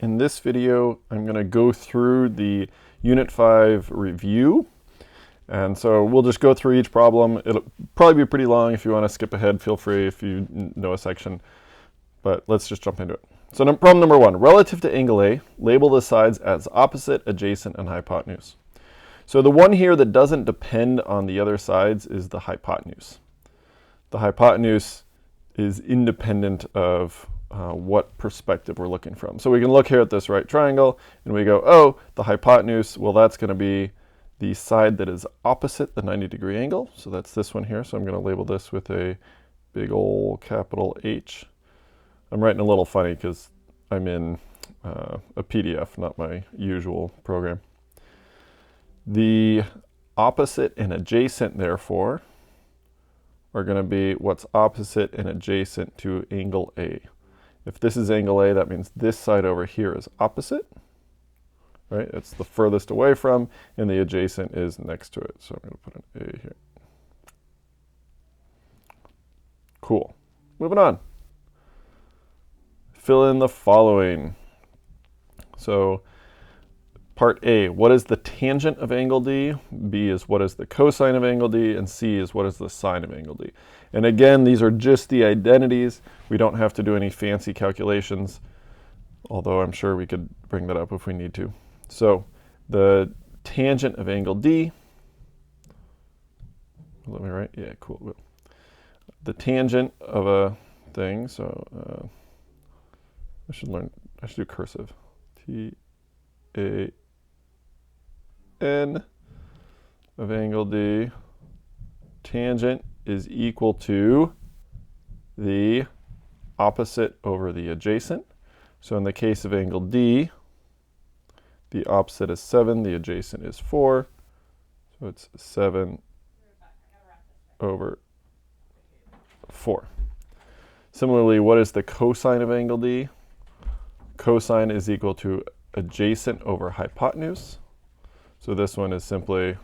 In this video, I'm going to go through the Unit 5 review. And so we'll just go through each problem. It'll probably be pretty long. If you want to skip ahead, feel free if you know a section. But let's just jump into it. So problem number 1, relative to angle A, label the sides as opposite, adjacent, and hypotenuse. So the one here that doesn't depend on the other sides is the hypotenuse. The hypotenuse is independent of what perspective we're looking from. So we can look here at this right triangle and we go, oh, the hypotenuse, well, that's going to be the side that is opposite the 90-degree angle. So that's this one here. So I'm going to label this with a big old capital H. I'm writing a little funny because I'm in a PDF, not my usual program. The opposite and adjacent, therefore, are going to be what's opposite and adjacent to angle A. If this is angle A, that means this side over here is opposite, right? It's the furthest away from, and the adjacent is next to it. So I'm going to put an A here. Cool. Moving on. Fill in the following. So part A, what is the tangent of angle D? B is what is the cosine of angle D? And C is what is the sine of angle D? And again, these are just the identities. We don't have to do any fancy calculations, although I'm sure we could bring that up if we need to. So the tangent of angle D, let me write, yeah, cool. The tangent of a thing, so I should do cursive. T-A-N of angle D, tangent is equal to the opposite over the adjacent. So in the case of angle D, the opposite is 7, the adjacent is 4. So it's 7 over 4. Similarly, what is the cosine of angle D? Cosine is equal to adjacent over hypotenuse. So this one is simply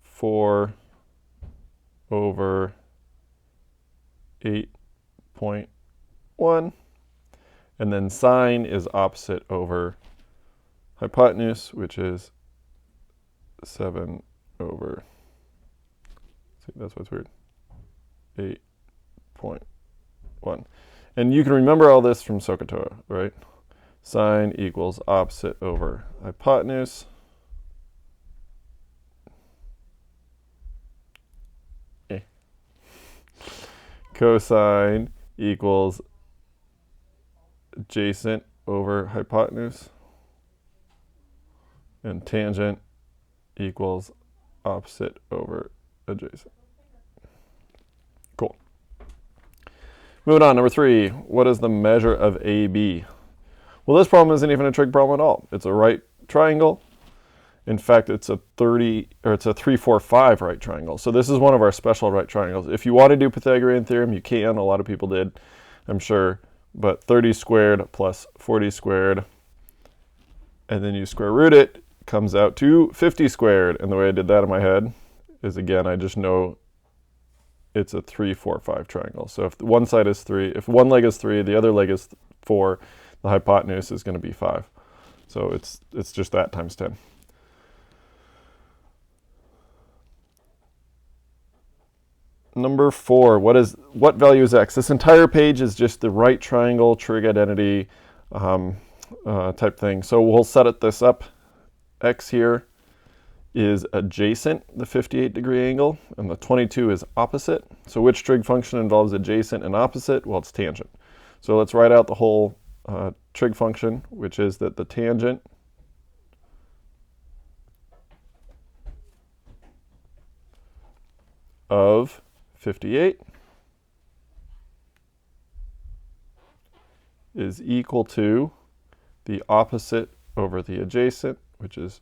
4 over 8.1. And then sine is opposite over hypotenuse, which is 7 over, see, that's what's weird, 8.1. And you can remember all this from SOHCAHTOA, right? Sine equals opposite over hypotenuse. Cosine equals adjacent over hypotenuse. And tangent equals opposite over adjacent. Cool. Moving on, number 3, what is the measure of AB? Well, this problem isn't even a trig problem at all. It's a right triangle. In fact, it's a 3-4-5 right triangle. So this is one of our special right triangles. If you want to do Pythagorean theorem, you can. A lot of people did, I'm sure. But 30 squared plus 40 squared, and then you square root it, comes out to 50 squared. And the way I did that in my head is, again, I just know it's a 3-4-5 triangle. So if one side is 3, if one leg is 3, the other leg is 4, the hypotenuse is going to be 5. So it's just that times 10. Number 4, what value is x? This entire page is just the right triangle trig identity type thing. So we'll set this up. X here is adjacent the 58-degree angle, and the 22 is opposite. So which trig function involves adjacent and opposite? Well, it's tangent. So let's write out the whole trig function, which is that the tangent of 58 is equal to the opposite over the adjacent, which is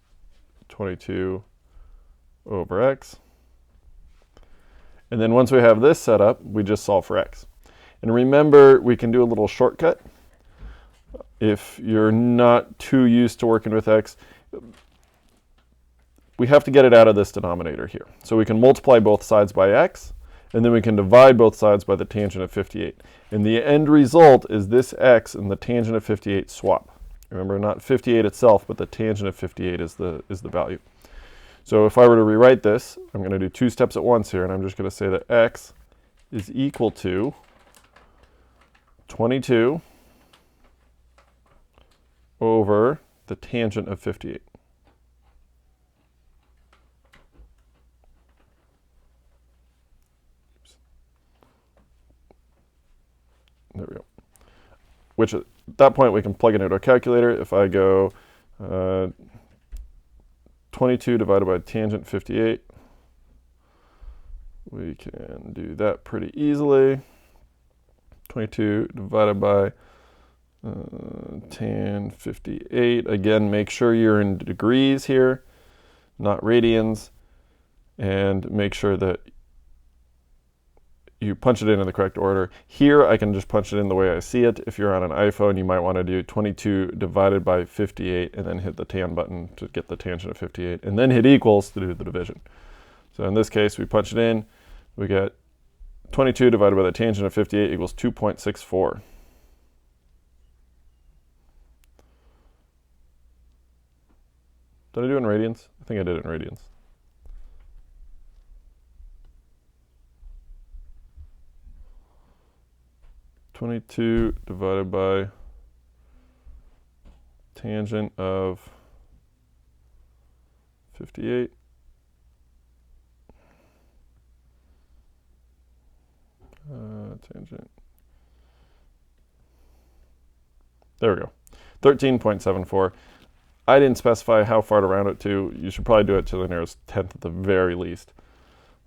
22 over x. And then once we have this set up, we just solve for x. And remember, we can do a little shortcut. If you're not too used to working with x, we have to get it out of this denominator here. So we can multiply both sides by x, And then we can divide both sides by the tangent of 58. And the end result is this x and the tangent of 58 swap. Remember, not 58 itself, but the tangent of 58 is the value. So if I were to rewrite this, I'm going to do two steps at once here, and I'm just going to say that x is equal to 22 over the tangent of 58. There we go. Which at that point we can plug it into a calculator. If I go 22 divided by tangent 58, we can do that pretty easily. 22 divided by tan 58. Again, make sure you're in degrees here, not radians, and make sure that you punch it in the correct order. Here, I can just punch it in the way I see it. If you're on an iPhone, you might want to do 22 divided by 58 and then hit the tan button to get the tangent of 58, and then hit equals to do the division. So in this case, we punch it in. We get 22 divided by the tangent of 58 equals 2.64. Did I do it in radians? I think I did it in radians. (22) divided by tangent of 58 tangent. There we go. 13.74. I didn't specify how far to round it to. You should probably do it to the nearest tenth at the very least.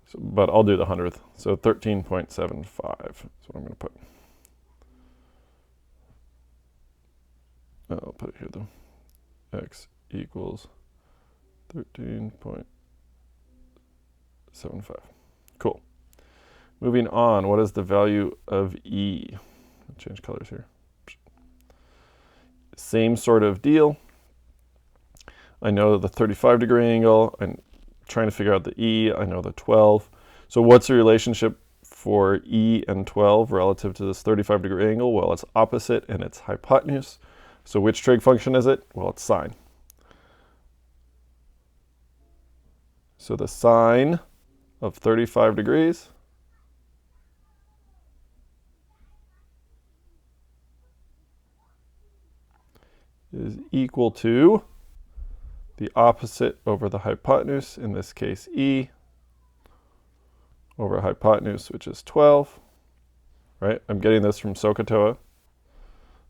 So, but I'll do the hundredth. So 13.75 is what I'm going to put. I'll put it here though. X equals 13.75. Cool. Moving on, what is the value of E? I'll change colors here. Same sort of deal. I know the 35-degree angle. I'm trying to figure out the E. I know the 12. So what's the relationship for E and 12 relative to this 35-degree angle? Well, it's opposite and it's hypotenuse. So which trig function is it? Well, it's sine. So the sine of 35 degrees is equal to the opposite over the hypotenuse, in this case E, over hypotenuse, which is 12, right? I'm getting this from SOHCAHTOA.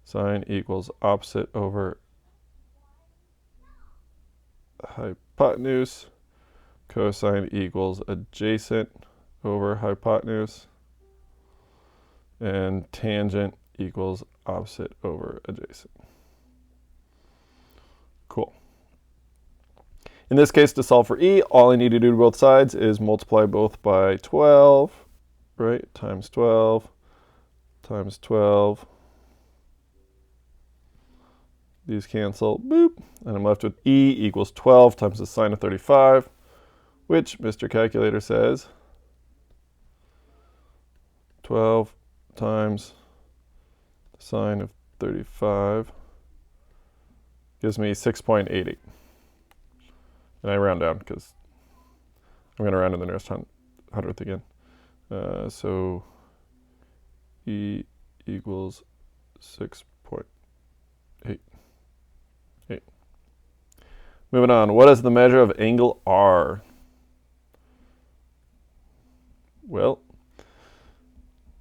Sine equals opposite over hypotenuse. Cosine equals adjacent over hypotenuse. And tangent equals opposite over adjacent. Cool. In this case, to solve for E, all I need to do to both sides is multiply both by 12, right? Times 12, times 12. These cancel, boop, and I'm left with E equals 12 times the sine of 35, which Mr. Calculator says 12 times the sine of 35 gives me 6.88. And I round down because I'm going to round in the nearest hundredth again. So E equals 6.88. Moving on, what is the measure of angle R? Well,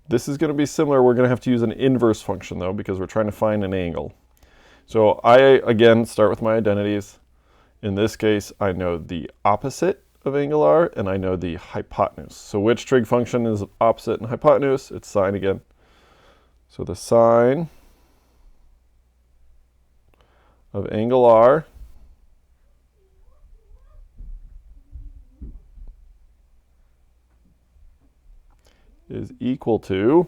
this is going to be similar. We're going to have to use an inverse function though, because we're trying to find an angle. So I, again, start with my identities. In this case, I know the opposite of angle R, and I know the hypotenuse. So which trig function is opposite and hypotenuse? It's sine again. So the sine of angle R is equal to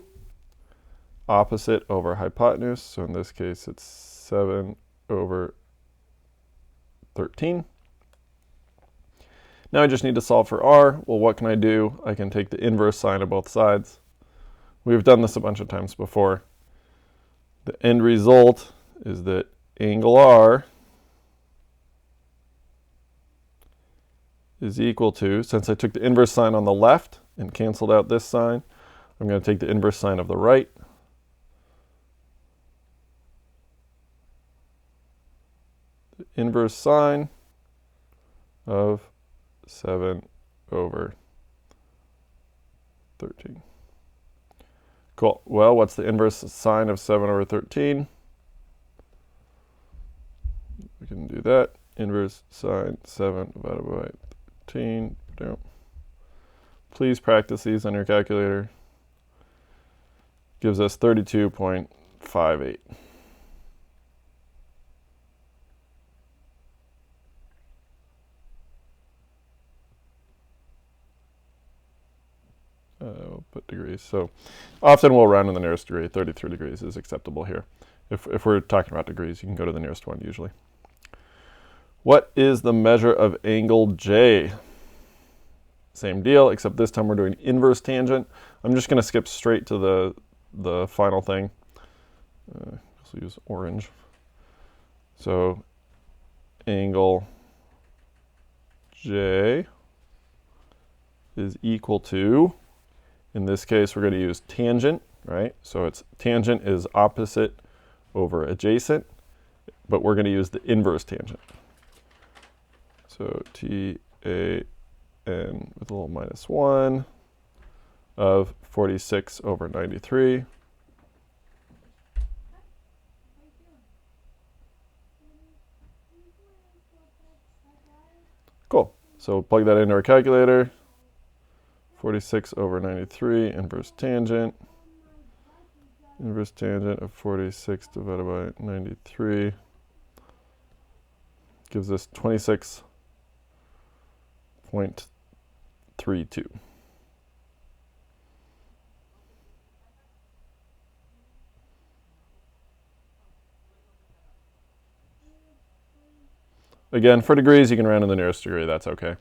opposite over hypotenuse. So in this case, it's 7 over 13. Now I just need to solve for r. Well, what can I do? I can take the inverse sine of both sides. We've done this a bunch of times before. The end result is that angle r is equal to, since I took the inverse sine on the left and canceled out this sine, I'm going to take the inverse sine of the right. The inverse sine of 7 over 13. Cool. Well, what's the inverse sine of 7 over 13? We can do that. Inverse sine 7 divided by 13. Please practice these on your calculator. Gives us 32.58. We'll put degrees. So often we'll round in the nearest degree. 33 degrees is acceptable here. If we're talking about degrees, you can go to the nearest one usually. What is the measure of angle J? Same deal, except this time we're doing inverse tangent. I'm just going to skip straight to the final thing. So use orange. So angle J is equal to, in this case, we're going to use tangent, right? So it's tangent is opposite over adjacent, but we're going to use the inverse tangent. So TAN with a little -1 of 46 over 93. Cool. So plug that into our calculator. 46 over 93, inverse tangent. Inverse tangent of 46 divided by 93 gives us 26.32. Again, for degrees, you can round in the nearest degree. That's okay.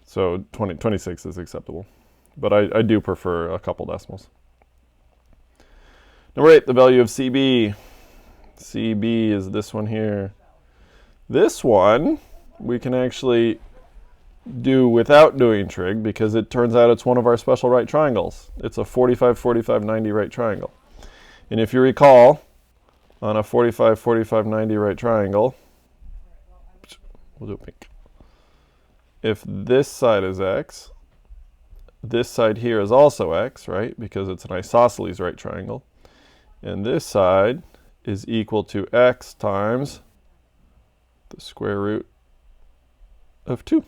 So 26 is acceptable. But I do prefer a couple decimals. Number 8, the value of CB. CB is this one here. This one we can actually do without doing trig because it turns out it's one of our special right triangles. It's a 45, 45, 90 right triangle. And if you recall, on a 45, 45, 90 right triangle, we'll do it pink. If this side is x, this side here is also x, right? Because it's an isosceles right triangle. And this side is equal to x times the square root of 2.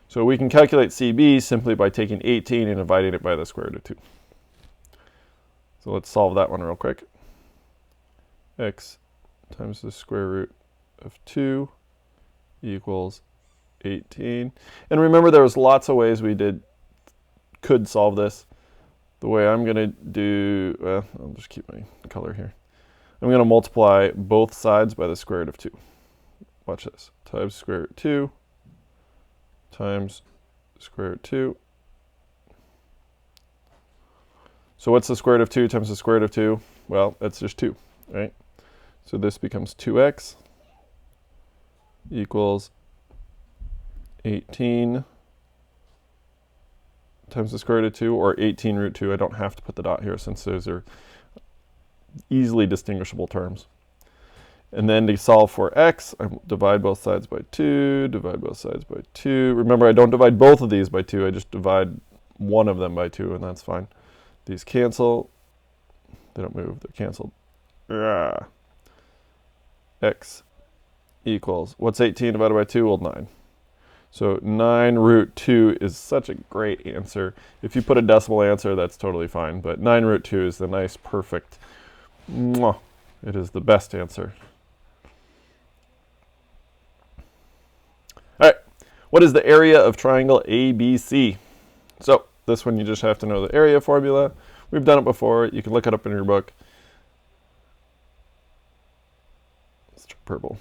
So we can calculate CB simply by taking 18 and dividing it by the square root of 2. So let's solve that one real quick. X times the square root of 2 equals 18. And remember, there was lots of ways we could solve this. The way I'm going to do, well, I'll just keep my color here. I'm going to multiply both sides by the square root of 2. Watch this. Times square root 2 times square root 2. So what's the square root of 2 times the square root of 2? Well, that's just 2, right? So this becomes 2x equals 18 times the square root of 2, or 18 root 2. I don't have to put the dot here since those are easily distinguishable terms. And then to solve for x, I divide both sides by 2, divide both sides by 2. Remember, I don't divide both of these by 2. I just divide one of them by 2, and that's fine. These cancel. They don't move. They're canceled. X equals, what's 18 divided by 2? Well, 9. So 9 root 2 is such a great answer. If you put a decimal answer, that's totally fine. But 9 root 2 is the nice, perfect, mwah, it is the best answer. All right, what is the area of triangle ABC? So this one you just have to know the area formula. We've done it before. You can look it up in your book. Let's try purple.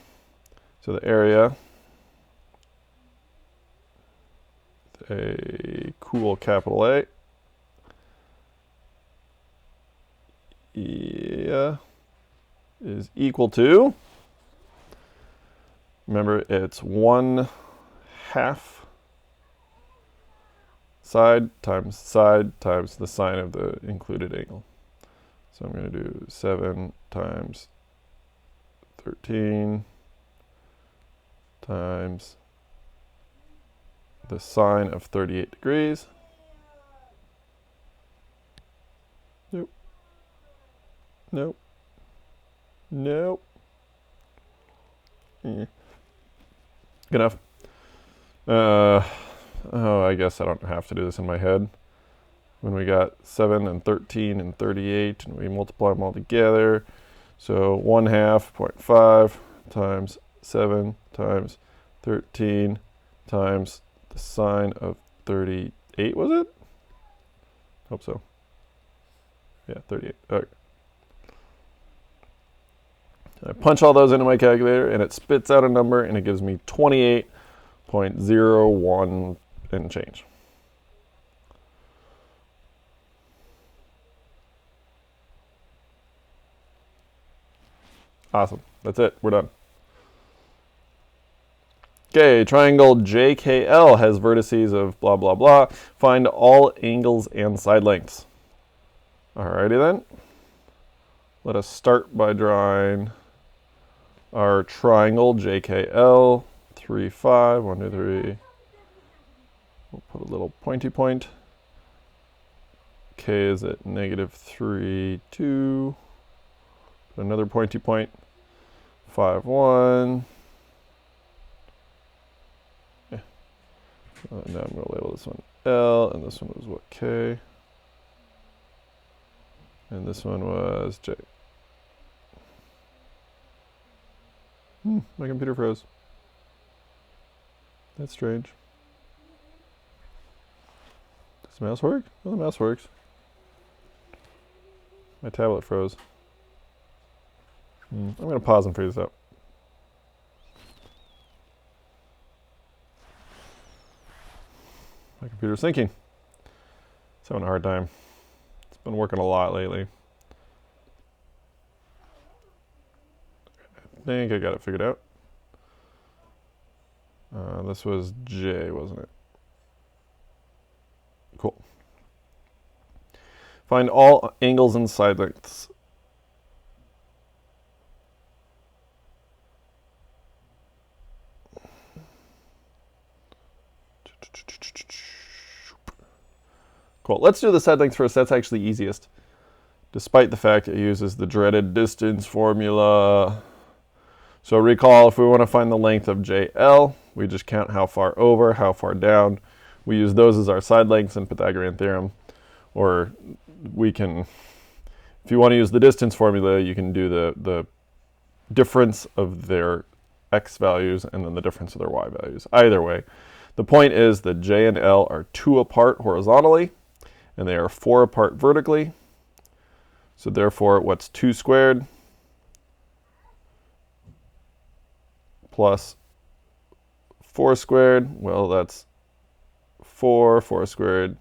So the area a cool capital A. Yeah, is equal to, remember it's 1/2 side times the sine of the included angle. So I'm going to do 7 times 13 times the sine of 38 degrees. Nope. Nope. Nope. Good enough. Oh, I guess I don't have to do this in my head. When we got 7 and 13 and 38, and we multiply them all together. So 1/2, 0.5 times 7 times 13 times the sine of 38, was it? Hope so. Yeah, 38. Okay. I punch all those into my calculator, and it spits out a number, and it gives me 28.01 and change. Awesome. That's it. We're done. Okay, triangle JKL has vertices of blah, blah, blah. Find all angles and side lengths. Alrighty then. Let us start by drawing our triangle JKL. 3, 5, 1, 2, 3. We'll put a little pointy point. K is at -3, 2. Put another pointy point. 5, 1. Yeah. Now I'm going to label this one L, and this one was what, K? And this one was J. My computer froze. That's strange. Does the mouse work? Oh, the mouse works. My tablet froze. I'm going to pause and figure this out. My computer's thinking. It's having a hard time. It's been working a lot lately. I think I got it figured out. This was J, wasn't it? Cool. Find all angles and side lengths. Cool. Let's do the side lengths first. That's actually easiest, despite the fact it uses the dreaded distance formula. So recall, if we want to find the length of JL, we just count how far over, how far down. We use those as our side lengths in Pythagorean theorem. Or we can, if you want to use the distance formula, you can do the difference of their x values and then the difference of their y values. Either way, the point is that J and L are 2 apart horizontally, and they are 4 apart vertically. So therefore, what's 2 squared plus 4 squared? Well, that's 4. 4 squared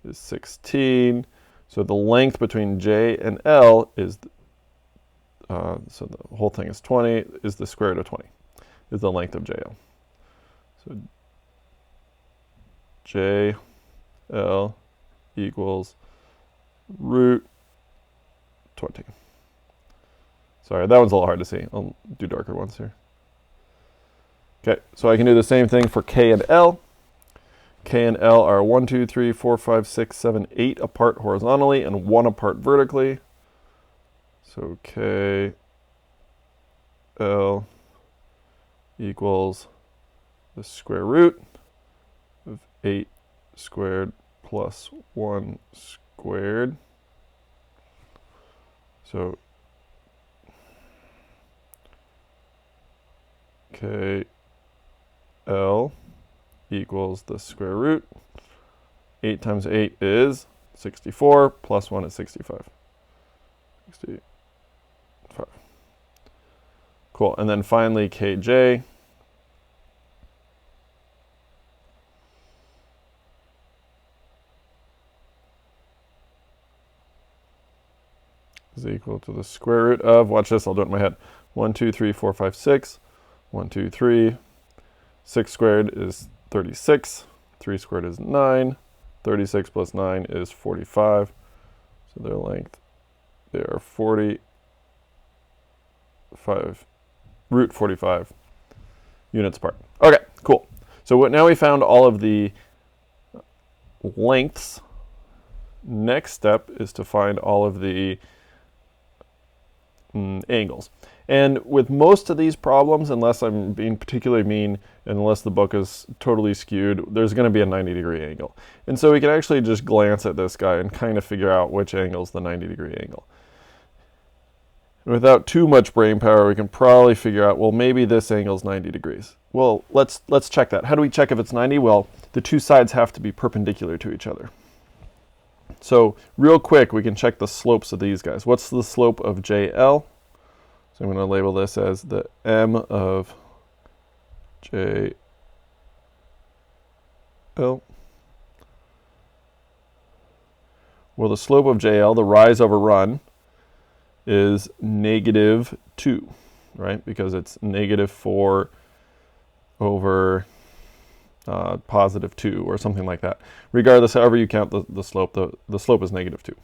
is 16. So the length between J and L is, so the whole thing is 20, is the square root of 20, is the length of JL. So JL equals root 20. Sorry, that one's a little hard to see. I'll do darker ones here. Okay, so I can do the same thing for K and L. K and L are 1, 2, 3, 4, 5, 6, 7, 8 apart horizontally and 1 apart vertically. So K, L equals the square root of 8 squared plus 1 squared. So K, L equals the square root. 8 times 8 is 64, plus 1 is 65. 65. Cool. And then finally, KJ is equal to the square root of, watch this, I'll do it in my head, 1, 2, 3, 4, 5, 6, 1, 2, 3, 6 squared is 36, 3 squared is 9, 36 plus 9 is 45, so their length, they are 45, root 45 units apart. Okay, cool. So now we found all of the lengths. Next step is to find all of the angles. And with most of these problems, unless I'm being particularly mean, and unless the book is totally skewed, there's going to be a 90-degree angle. And so we can actually just glance at this guy and kind of figure out which angle is the 90-degree angle. And without too much brain power, we can probably figure out, well, maybe this angle is 90 degrees. Well, let's check that. How do we check if it's 90? Well, the two sides have to be perpendicular to each other. So real quick, we can check the slopes of these guys. What's the slope of JL? So I'm going to label this as the M of JL. Well, the slope of JL, the rise over run, is -2, right? Because it's -4 over +2 or something like that. Regardless, however you count the slope, the slope is -2.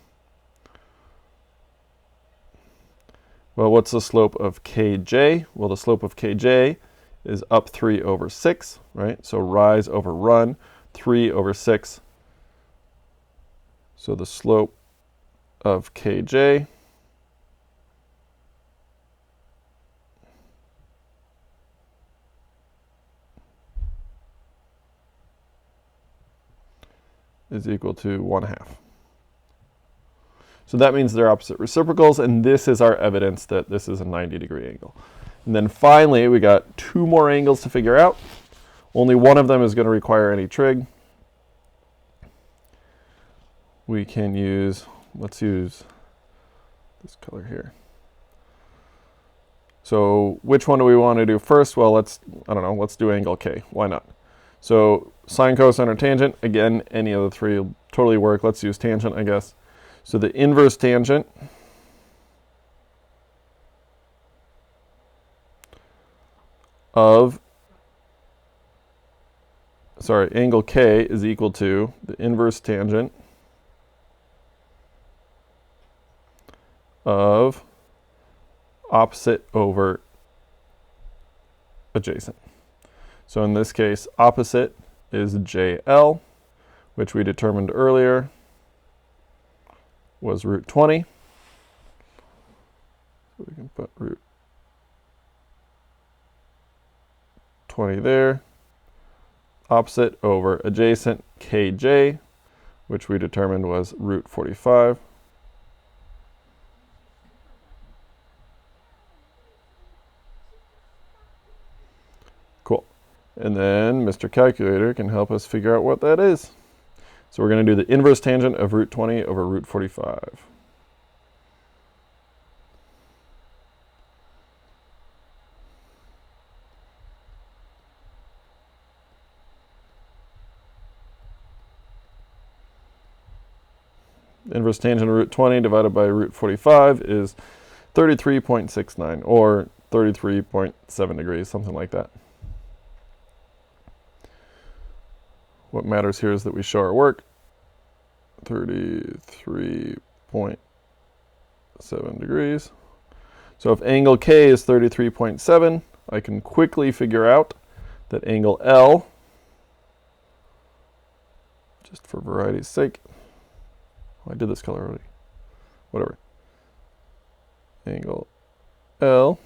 Well, what's the slope of KJ? Well, the slope of KJ is up 3 over 6, right? So rise over run, 3 over 6. So the slope of KJ is equal to 1/2. So that means they're opposite reciprocals, and this is our evidence that this is a 90-degree angle. And then finally, we got 2 more angles to figure out. Only one of them is going to require any trig. We can use, let's use this color here. So which one do we want to do first? Well, I don't know, let's do angle K. Why not? So sine, cosine, or tangent, again, any of the three will totally work. Let's use tangent, I guess. So the inverse tangent of, angle K is equal to the inverse tangent of opposite over adjacent. So in this case, opposite is JL, which we determined earlier was root 20. So we can put root 20 there. Opposite over adjacent, KJ, which we determined was root 45. Cool. And then Mr. Calculator can help us figure out what that is. So we're going to do the inverse tangent of root 20 over root 45. Inverse tangent of root 20 divided by root 45 is 33.69, or 33.7 degrees, something like that. What matters here is that we show our work. 33.7 degrees. So if angle K is 33.7, I can quickly figure out that angle L, just for variety's sake, I did this color already, whatever. Angle L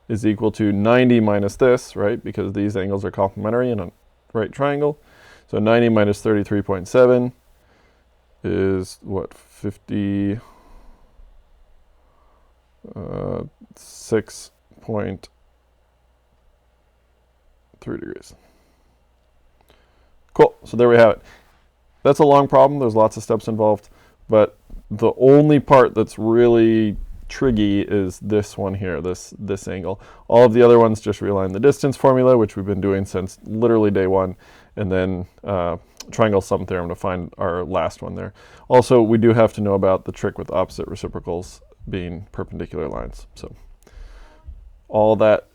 is equal to 90 minus this, right? Because these angles are complementary in a right triangle. So 90 minus 33.7 is what, 56.3 degrees. Cool, so there we have it. That's a long problem, there's lots of steps involved, but the only part that's really tricky is this one here, this angle. All of the other ones just realign the distance formula, which we've been doing since literally day one, and then triangle sum theorem to find our last one there. Also, we do have to know about the trick with opposite reciprocals being perpendicular lines. So all that,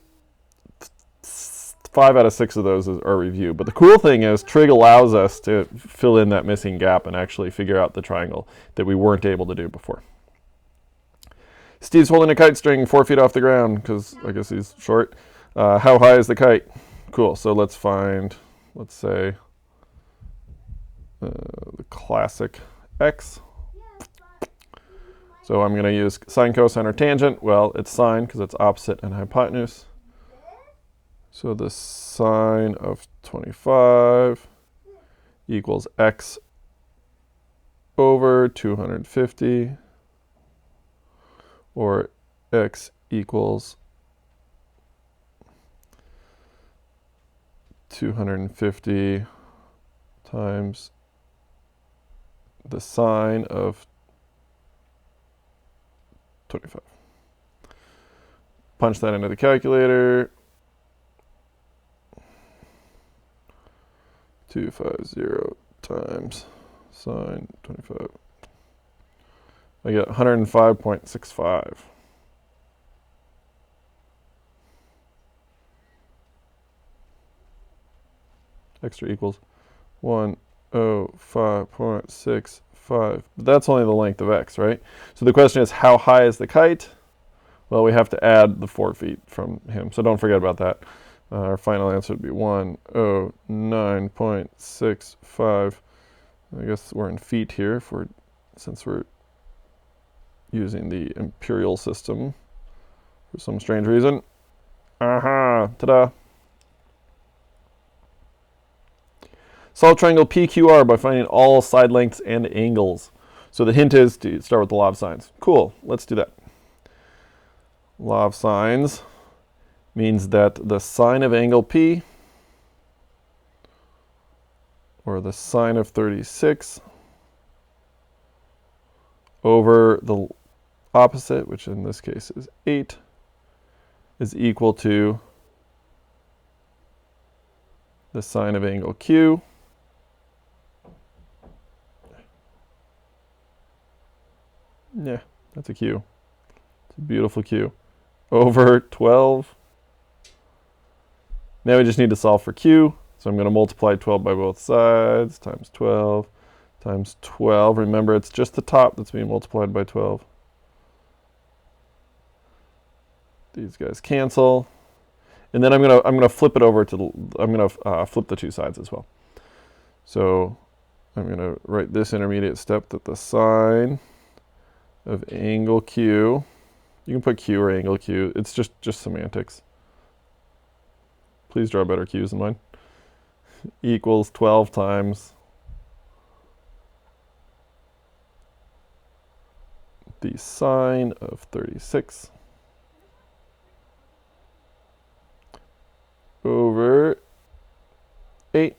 5 out of 6 of those are review. But the cool thing is trig allows us to fill in that missing gap and actually figure out the triangle that we weren't able to do before. Steve's holding a kite string 4 feet off the ground because I guess he's short. How high is the kite? Cool, so let's find, let's say, the classic x. So I'm going to use sine, cosine, or tangent. Well, it's sine because it's opposite and hypotenuse. So the sine of 25 equals x over 250, or x equals 250 times the sine of 25. Punch that into the calculator. 250 times sine 25. I get 105.65. Extra equals 105.65. But that's only the length of x, right? So the question is, how high is the kite? Well, we have to add the 4 feet from him, so don't forget about that. Our final answer would be 109.65. I guess we're in feet here since we're using the imperial system for some strange reason. Aha! Ta-da! Solve triangle PQR by finding all side lengths and angles. So the hint is to start with the law of sines. Cool, let's do that. Law of sines means that the sine of angle P, or the sine of 36, over the opposite, which in this case is 8, is equal to the sine of angle Q, yeah, that's a Q. It's a beautiful Q. Over 12. Now we just need to solve for Q. So I'm going to multiply 12 by both sides, times 12, times 12. Remember, it's just the top that's being multiplied by 12. These guys cancel. And then I'm gonna flip it over to flip the two sides as well. So I'm gonna write this intermediate step that the sine of angle Q, you can put Q or angle Q, it's just semantics. Please draw better Q's than mine. Equals 12 times the sine of 36 over 8.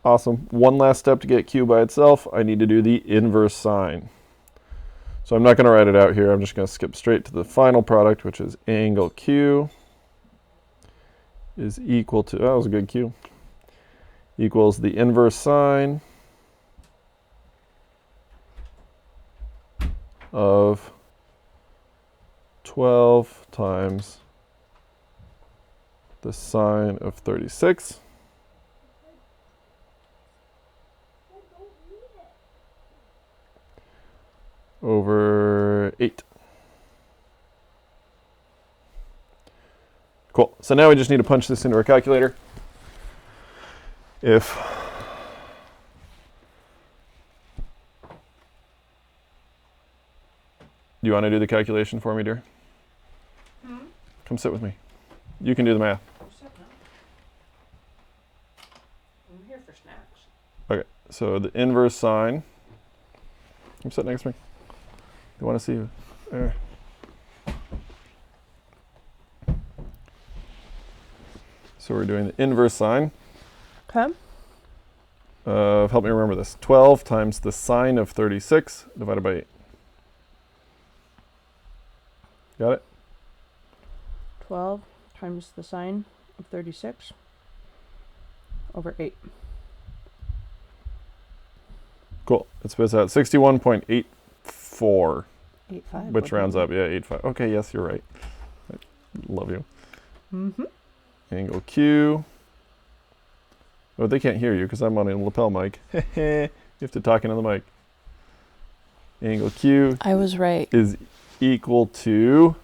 Awesome. One last step to get Q by itself. I need to do the inverse sine. So I'm not going to write it out here. I'm just going to skip straight to the final product, which is angle Q is equal to, that was a good Q, equals the inverse sine of 12 times the sine of 36 over 8. Cool. So now we just need to punch this into our calculator. If do you want to do the calculation for me, dear? Come sit with me. You can do the math. I'm here for snacks. Okay, so the inverse sine. Come sit next to me. You want to see you? There. So we're doing the inverse sine. Okay. Help me remember this. 12 times the sine of 36 divided by 8. Got it? 12 times the sine of 36 over 8. Cool. It spits out 61.84. 8.5. Which rounds up? Yeah, 8.5. Okay, yes, you're right. I love you. Mm-hmm. Angle Q. Oh, they can't hear you because I'm on a lapel mic. You have to talk into the mic. Angle Q I was right. is equal to,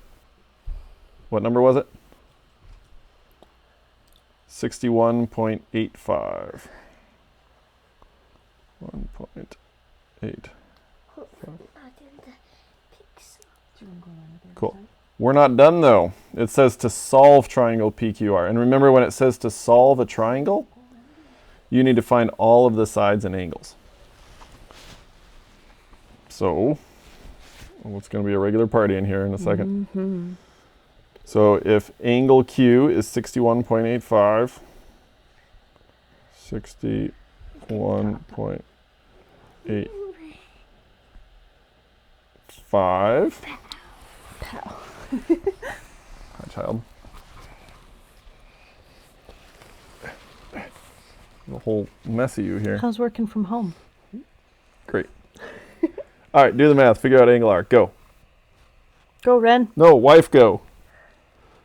what number was it? 61.85. 1.8. Cool. We're not done though. It says to solve triangle PQR. And remember, when it says to solve a triangle, you need to find all of the sides and angles. So, well, it's going to be a regular party in here in a second. Mm-hmm. So if angle Q is 61.85, 61.85. Pow. Hi, child. The whole mess of you here. How's working from home? Great. All right, do the math. Figure out angle R. Go. Go, Ren. No, wife, go.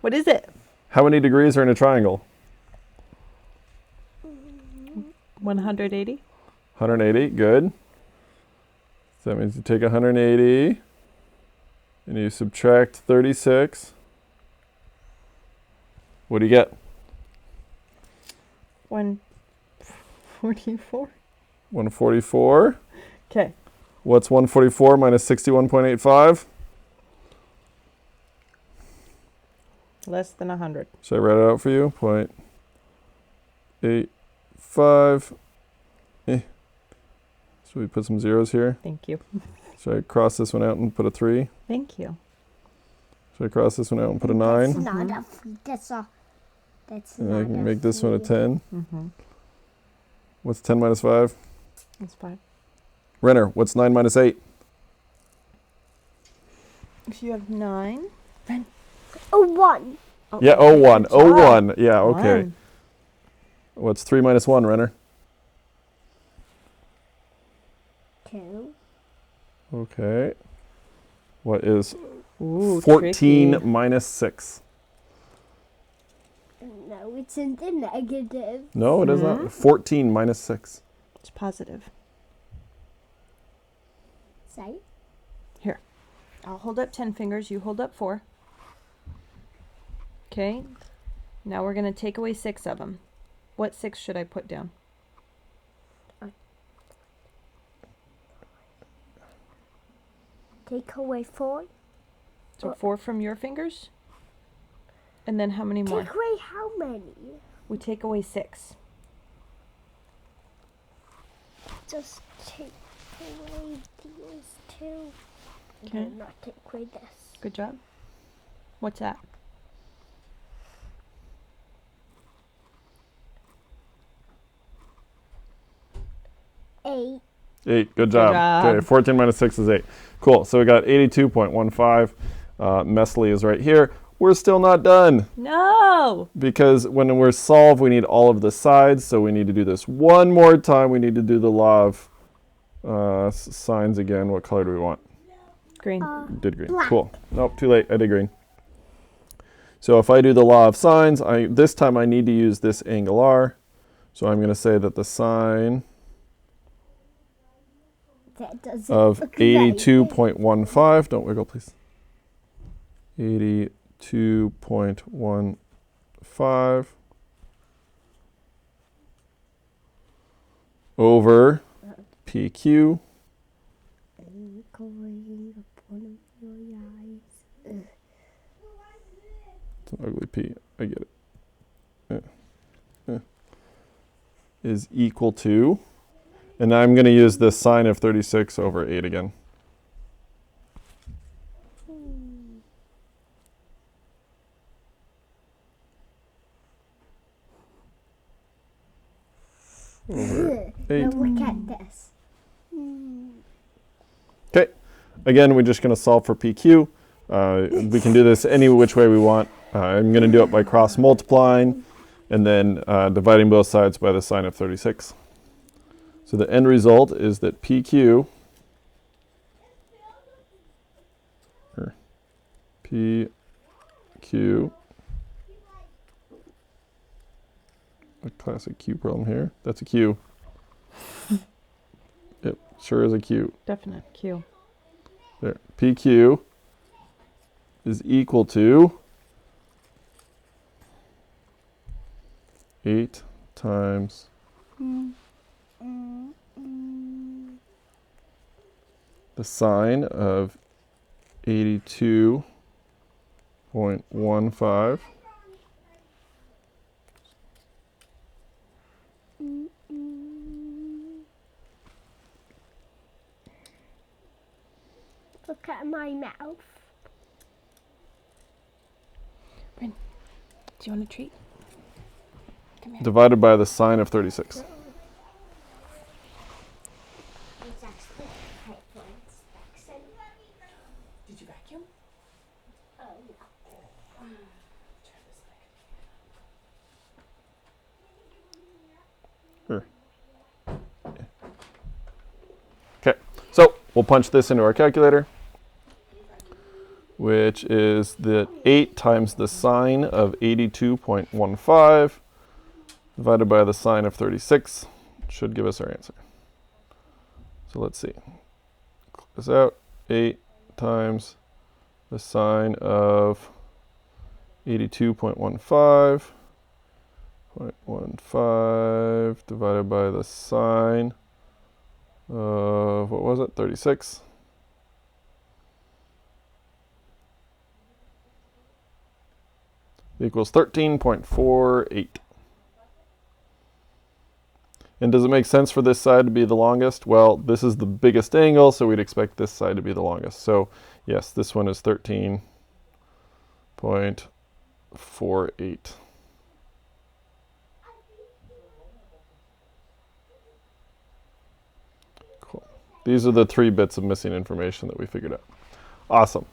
What is it? How many degrees are in a triangle? 180. 180. Good. So that means you take 180 and you subtract 36. What do you get? 144. 144. Okay. What's 144 minus 61.85? Less than 100. Should I write it out for you? 0.85. Should we put some zeros here? Thank you. Should I cross this one out and put a 3? Thank you. Should I cross this one out and put a That's 9? not a. That's a. That's And not I a can make this one a free. 10. Mm-hmm. What's 10 minus 5? That's fine. Renner, what's 9 minus 8? If you have 9. A 1. Oh, Yeah, good 01. job. 01. Yeah, okay. 1. What's 3 minus 1, Renner? 2. Okay. What is Ooh, 14 tricky. minus 6? No, it's in the negative. No, it is Mhm. not. 14 minus 6. It's positive. Say. Here. I'll hold up 10 fingers. You hold up 4. Okay. Now we're going to take away 6 of them. What 6 should I put down? Take away 4. So 4 from your fingers? And then how many more? Take away how many? We take away 6. Just take away these 2. And Okay. then not take away this. Good job. What's that? 8. 8. Good job. job. Okay, 14 minus 6 is 8. Cool. So we got 82.15. Messly is right here. We're still not done No! because when we're solved, we need all of the sides. So we need to do this one more time. We need to do the law of signs again. What color do we want? Green. Did green. Black. Cool. Nope, too late. I did green. So if I do the law of sines, this time I need to use this angle R. So I'm going to say that the sine That doesn't of look right. 82.15, don't wiggle please, 82.15 over PQ. Going up one of your eyes. It's an ugly P, I get it. Is equal to, and now I'm going to use the sine of 36 over 8 again. Over 8. Now look at this. Okay, again, we're just going to solve for PQ. We can do this any which way we want. I'm going to do it by cross multiplying and then dividing both sides by the sine of 36. So the end result is that PQ PQ. A classic Q problem here. That's a Q. Yep, sure is a Q. Definite Q. There. PQ is equal to 8 times the sine of 82.15 Look at my mouth. Do you want a treat? Come here. divided by the sine of 36. It's actually right for inspection. Did you vacuum? Oh, no. Try this Okay, so we'll punch this into our calculator, which is the 8 times the sine of 82.15 divided by the sine of 36. Should give us our answer. So let's see. Click this out. 8 times the sine of 82.15 divided by the sine of, what was it, 36. Equals 13.48. And does it make sense for this side to be the longest? Well, this is the biggest angle, so we'd expect this side to be the longest. So yes, this one is 13.48. Cool. These are the 3 bits of missing information that we figured out. Awesome.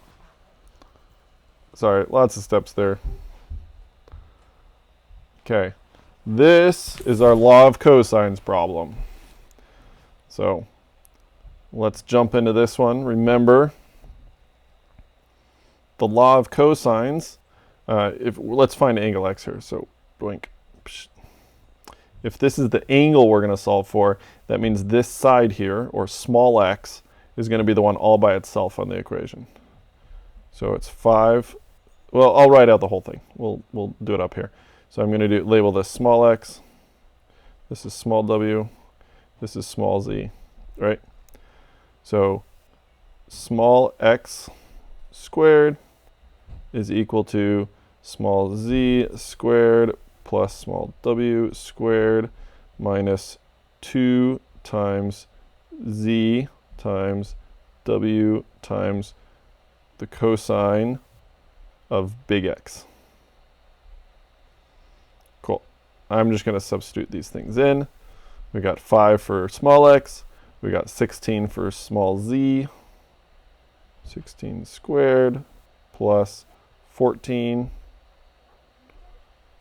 Sorry, lots of steps there. Okay. This is our law of cosines problem. So let's jump into this one. Remember, the law of cosines, let's find angle x here. So blink. If this is the angle we're going to solve for, that means this side here, or small x, is going to be the one all by itself on the equation. So it's 5. Well, I'll write out the whole thing. We'll do it up here. So I'm going to label this small x, this is small w, this is small z, right? So small x squared is equal to small z squared plus small w squared minus 2 times z times w times the cosine of big X. Cool. I'm just going to substitute these things in. We got 5 for small x. We got 16 for small z. 16 squared plus 14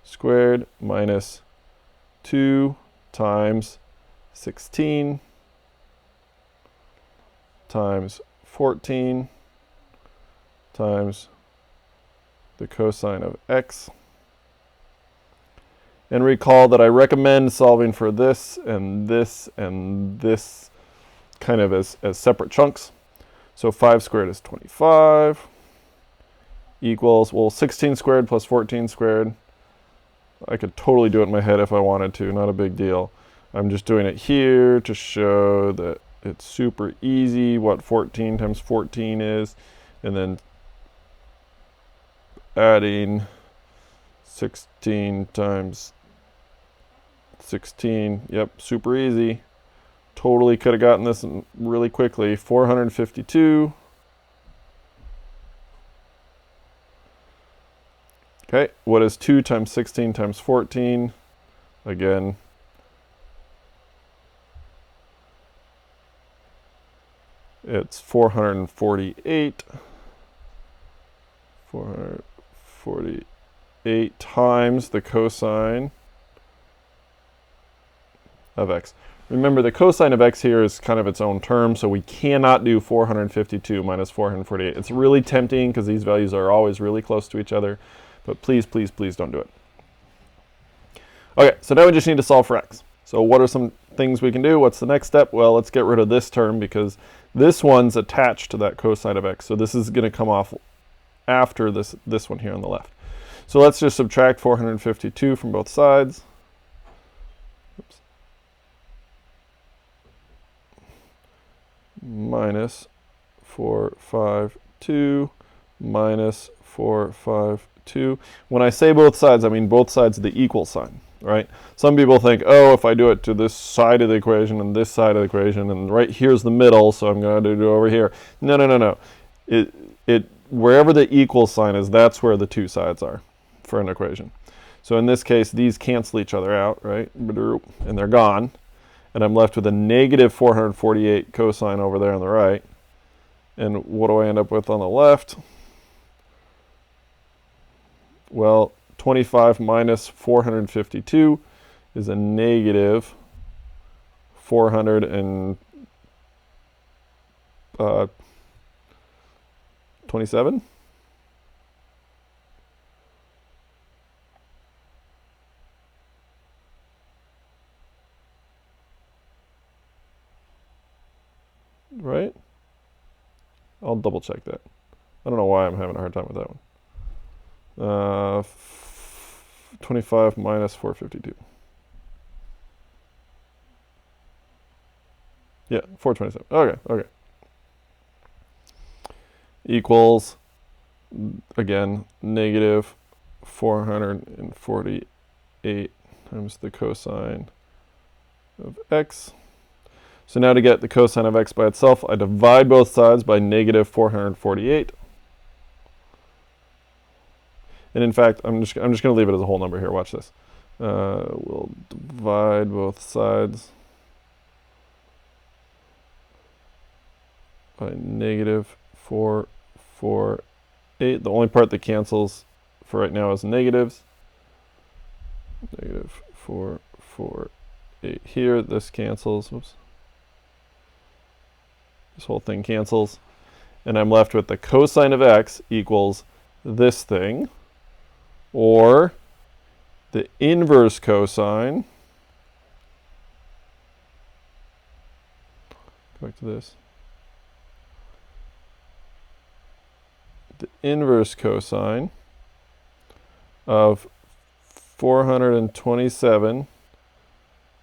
squared minus 2 times 16 times 14 times the cosine of x. And recall that I recommend solving for this and this and this kind of as separate chunks. So 5 squared is 25 equals, well, 16 squared plus 14 squared. I could totally do it in my head if I wanted to, not a big deal. I'm just doing it here to show that it's super easy what 14 times 14 is, and then adding 16 times 16. Yep, super easy. Totally could have gotten this really quickly. 452. Okay, what is 2 times 16 times 14? Again, it's 448. 448 times the cosine of x. Remember, the cosine of x here is kind of its own term, so we cannot do 452 minus 448. It's really tempting because these values are always really close to each other, but please, please, please don't do it. Okay, so now we just need to solve for x. So what are some things we can do? What's the next step? Well, let's get rid of this term because this one's attached to that cosine of x. So this is going to come off after this one here on the left. So let's just subtract 452 from both sides. Oops. Minus 452 minus 452. When I say both sides, I mean both sides of the equal sign, right? Some people think, oh, if I do it to this side of the equation and this side of the equation, and right here's the middle, so I'm going to do it over here. No, no, no, no. Wherever the equal sign is, that's where the two sides are for an equation. So in this case, these cancel each other out, right? And they're gone. And I'm left with a negative 448 cosine over there on the right. And what do I end up with on the left? Well, 25 minus 452 is a negative 427. Right? I'll double check that. I don't know why I'm having a hard time with that one. 25 minus 452. Yeah, 427. Okay, okay. Equals, again, negative 448 times the cosine of x. So now to get the cosine of x by itself, I divide both sides by negative 448. And in fact, I'm just going to leave it as a whole number here. Watch this. We'll divide both sides by negative 448. The only part that cancels for right now is negatives. Negative 448 here. This cancels. Whoops. This whole thing cancels. And I'm left with the cosine of x equals this thing, or the inverse cosine. Go back to this. The inverse cosine of 427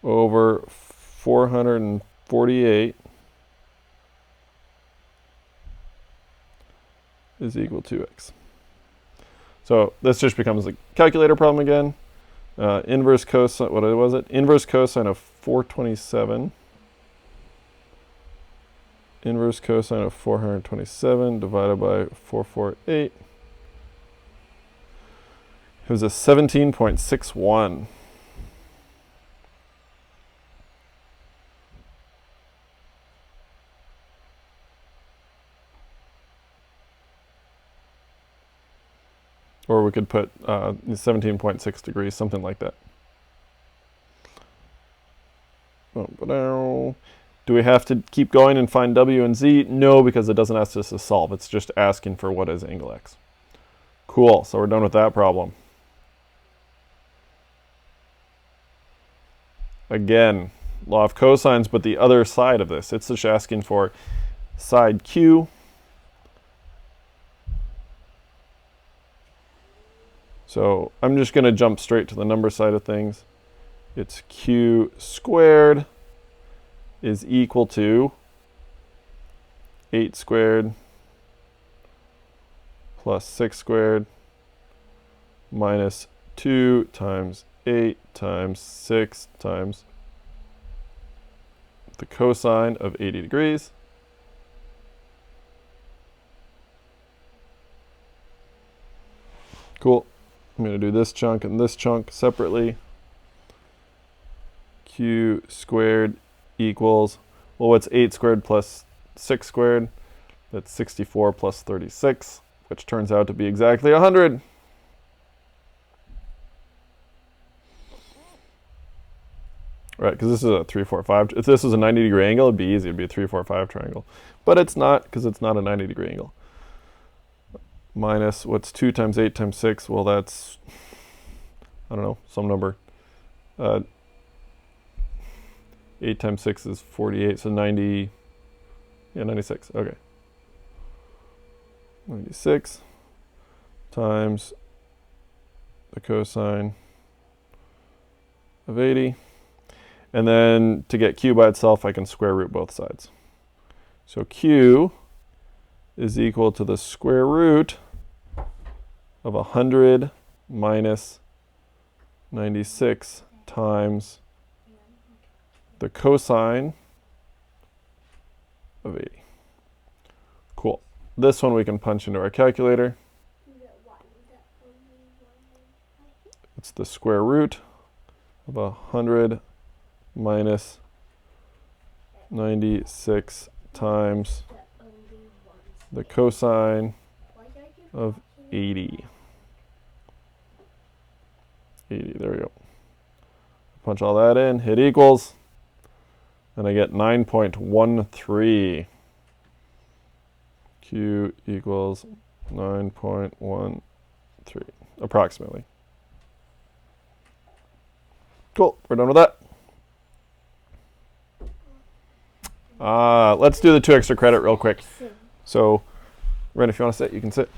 over 448 is equal to x. So this just becomes a calculator problem again. Inverse cosine, what was it? Inverse cosine of 427. Inverse cosine of 427 divided by 448. It was a 17.61. Or we could put 17.6 degrees, something like that. Do we have to keep going and find W and Z? No, because it doesn't ask us to solve. It's just asking for what is angle X. Cool, so we're done with that problem. Again, law of cosines, but the other side of this. It's just asking for side Q. So I'm just going to jump straight to the number side of things. It's Q squared is equal to 8 squared plus 6 squared minus 2 times 8 times 6 times the cosine of 80 degrees. Cool. I'm going to do this chunk and this chunk separately. Q squared equals, well, what's 8 squared plus 6 squared? That's 64 plus 36, which turns out to be exactly 100. right? Because this is a 3, 4, 5. If this was a 90-degree angle, it'd be easy. It'd be a 3, 4, 5 triangle. But it's not, because it's not a 90-degree angle. Minus, what's 2 times 8 times 6? Well, that's, I don't know, some number. 8 times 6 is 48, so 90, yeah, 96, okay. 96 times the cosine of 80. And then to get q by itself, I can square root both sides. So q is equal to the square root of 100 minus 96 times the cosine of 80. Cool. This one we can punch into our calculator. It's the square root of 100 minus 96 times the cosine of 80. 80, there we go. Punch all that in, hit equals, and I get 9.13. Q equals 9.13, approximately. Cool, we're done with that. Let's do the 2 extra credit real quick. So, Ren, if you want to sit, you can sit.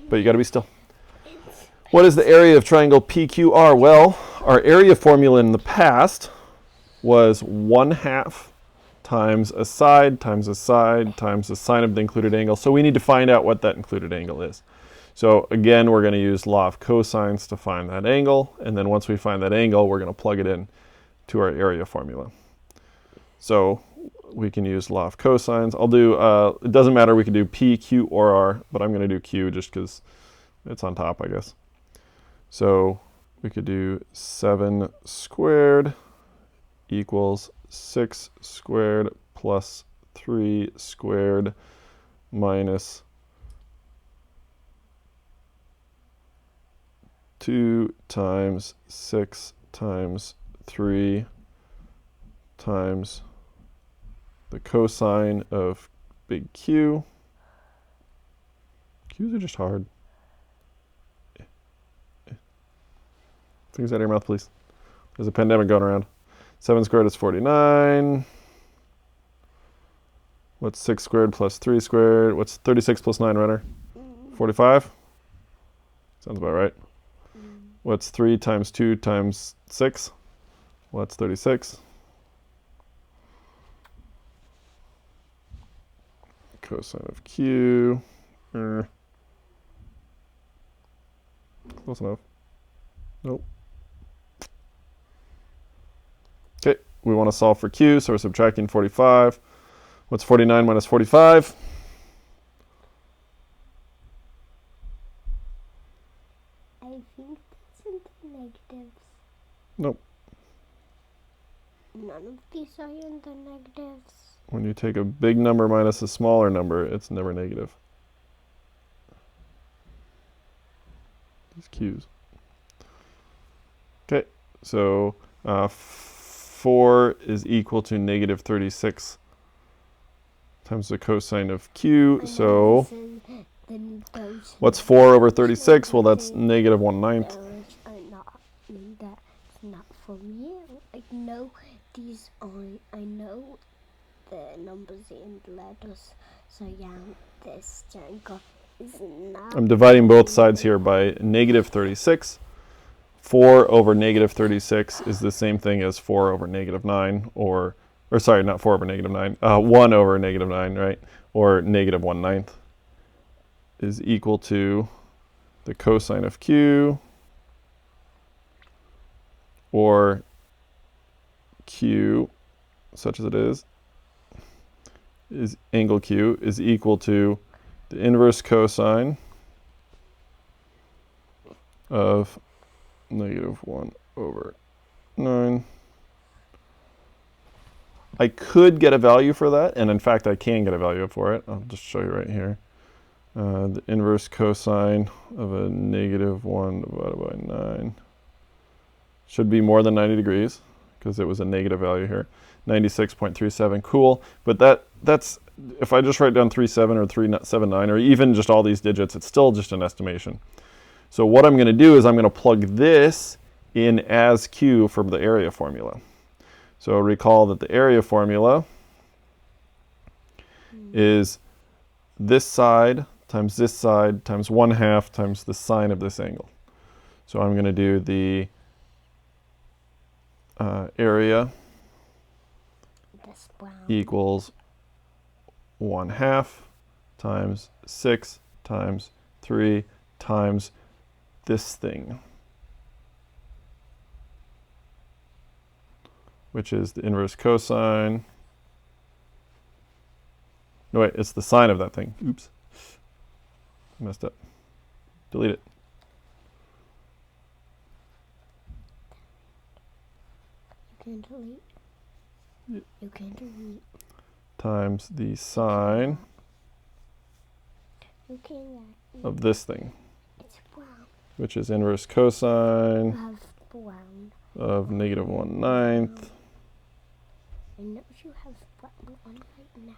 But you got to be still. What is the area of triangle PQR? Well, our area formula in the past was 1/2 times a side times a side times the sine of the included angle. So we need to find out what that included angle is. So again, we're going to use law of cosines to find that angle. And then once we find that angle, we're going to plug it in to our area formula. So we can use law of cosines. I'll do, it doesn't matter, we can do P, Q, or R, but I'm going to do Q just because it's on top, I guess. So we could do 7 squared equals 6 squared plus 3 squared minus 2 times 6 times 3 times the cosine of big Q. Q's are just hard. Things out of your mouth, please. There's a pandemic going around. 7 squared is 49. What's 6 squared plus 3 squared? What's 36 plus 9, Renner? 45? Sounds about right. What's 3 times 2 times 6? What's 36? Cosine of Q. Close enough. Nope. Okay, we want to solve for Q, so we're subtracting 45. What's 49 minus 45? I think that's in the negatives. Nope. None of these are in the negatives. When you take a big number minus a smaller number, it's never negative. These Q's. Okay, so 4 is equal to negative 36 times the cosine of Q. So what's 4 over 36? Well, that's negative 1/9. Those are not, that's not from you. I know these aren't, I know the numbers and letters. So yeah, this triangle is not. I'm dividing both sides here by negative 36. 4 over negative 36 is the same thing as 4 over negative 9, or sorry, not 4 over negative 9, 1 over negative 9, right? Or negative 1/9 is equal to the cosine of Q, or Q, such as it is angle Q is equal to the inverse cosine of negative 1 over 9. I could get a value for that, and in fact I can get a value for it. I'll just show you right here. The inverse cosine of a negative 1 divided by 9 should be more than 90 degrees, because it was a negative value here. 96.37, cool. But that's, if I just write down 37 or 379 or even just all these digits, it's still just an estimation. So what I'm going to do is I'm going to plug this in as Q from the area formula. So recall that the area formula is this side times 1/2 times the sine of this angle. So I'm going to do the area This brown. equals 1/2 times 6 times 3 times this thing, which is the inverse cosine. No, wait, it's the sine of that thing. Oops. Messed up. Delete it. You can delete. You can delete. Times the sine You can of this thing, It's brown. which is inverse cosine You have brown. of negative 1/9. I know you have brown on right now.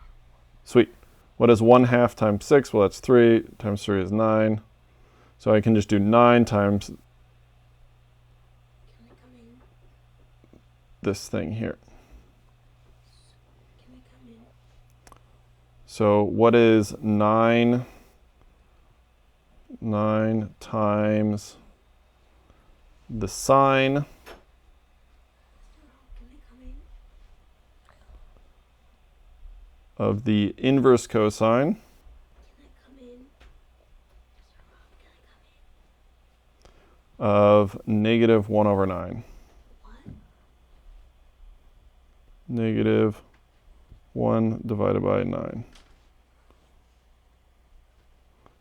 Sweet. What is 1/2 times 6? Well, that's 3. Times 3 is 9. So I can just do 9 times Can I come in? this thing here. Can I come in? So what is 9? 9 times the sine Can I come in? of the inverse cosine Can I come in? Can I come of negative 1/9. in? What? Negative 1 divided by 9.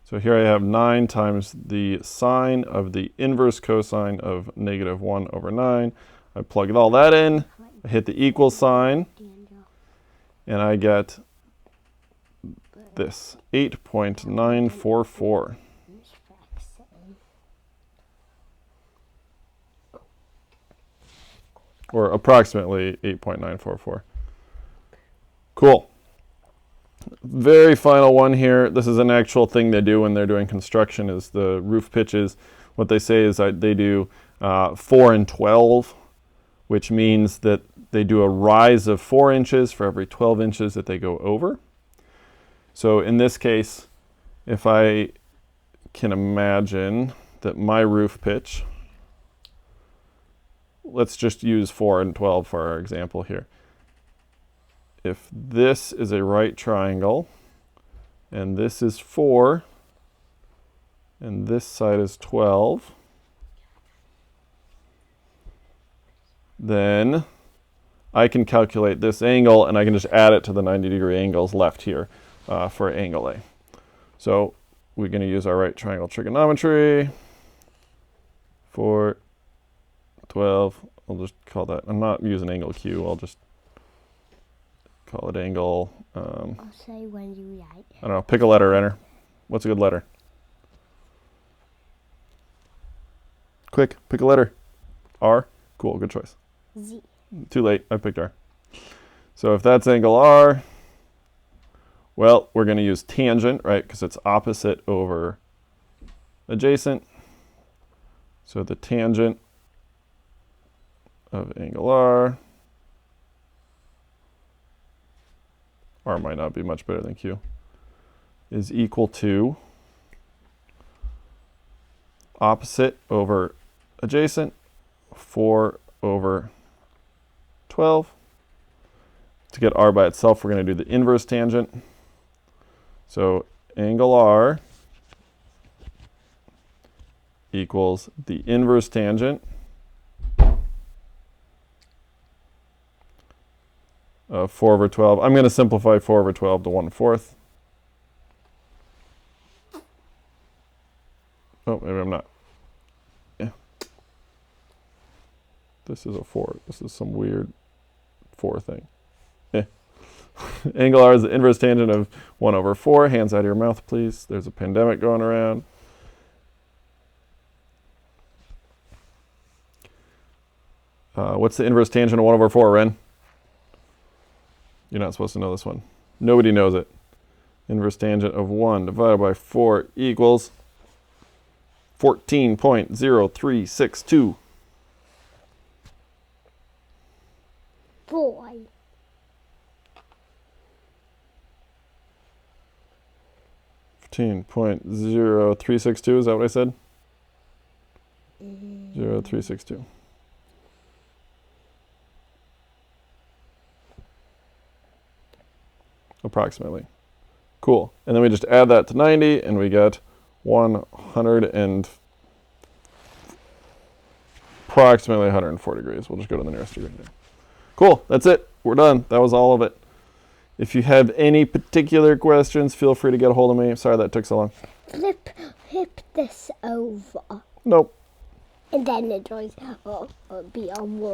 So here I have 9 times the sine of the inverse cosine of negative 1/9. I plug all that in, I hit the equal sign, Danger. and I get this, 8.944. Let's fix it. Or approximately 8.944. Cool. Very final one here. This is an actual thing they do when they're doing construction, is the roof pitches. What they say is that they do 4 and 12, which means that they do a rise of 4 inches for every 12 inches that they go over. So in this case, if I can imagine that my roof pitch, let's just use 4 and 12 for our example here. If this is a right triangle, and this is 4, and this side is 12, then I can calculate this angle, and I can just add it to the 90-degree angles left here for angle A. So we're going to use our right triangle trigonometry. 4, 12, I'll just call that, I'm not using angle Q, I'll just call it angle, I'll say when you like. I don't know, pick a letter, Renner. What's a good letter? Quick, pick a letter. R? Cool, good choice. Z. Too late, I picked R. So if that's angle R, well, we're going to use tangent, right, because it's opposite over adjacent. So the tangent of angle R might not be much better than Q, is equal to opposite over adjacent, 4 over 12. To get R by itself, we're going to do the inverse tangent. So angle R equals the inverse tangent of 4 over 12. I'm going to simplify 4 over 12 to 1/4. Oh, maybe I'm not. Yeah. This is a 4. This is some weird 4 thing. Yeah. Angle R is the inverse tangent of 1 over 4. Hands out of your mouth, please. There's a pandemic going around. What's the inverse tangent of 1 over 4, Ren? You're not supposed to know this one. Nobody knows it. Inverse tangent of 1 divided by 4 equals 14.0362. Boy. 15.0362, is that what I said? 0362. Approximately. Cool. And then we just add that to 90 and we get 100 and approximately 104 degrees. We'll just go to the nearest degree there. Cool. That's it. We're done. That was all of it. If you have any particular questions, feel free to get a hold of me. Sorry that took so long. Flip this over. Nope. And then it will be on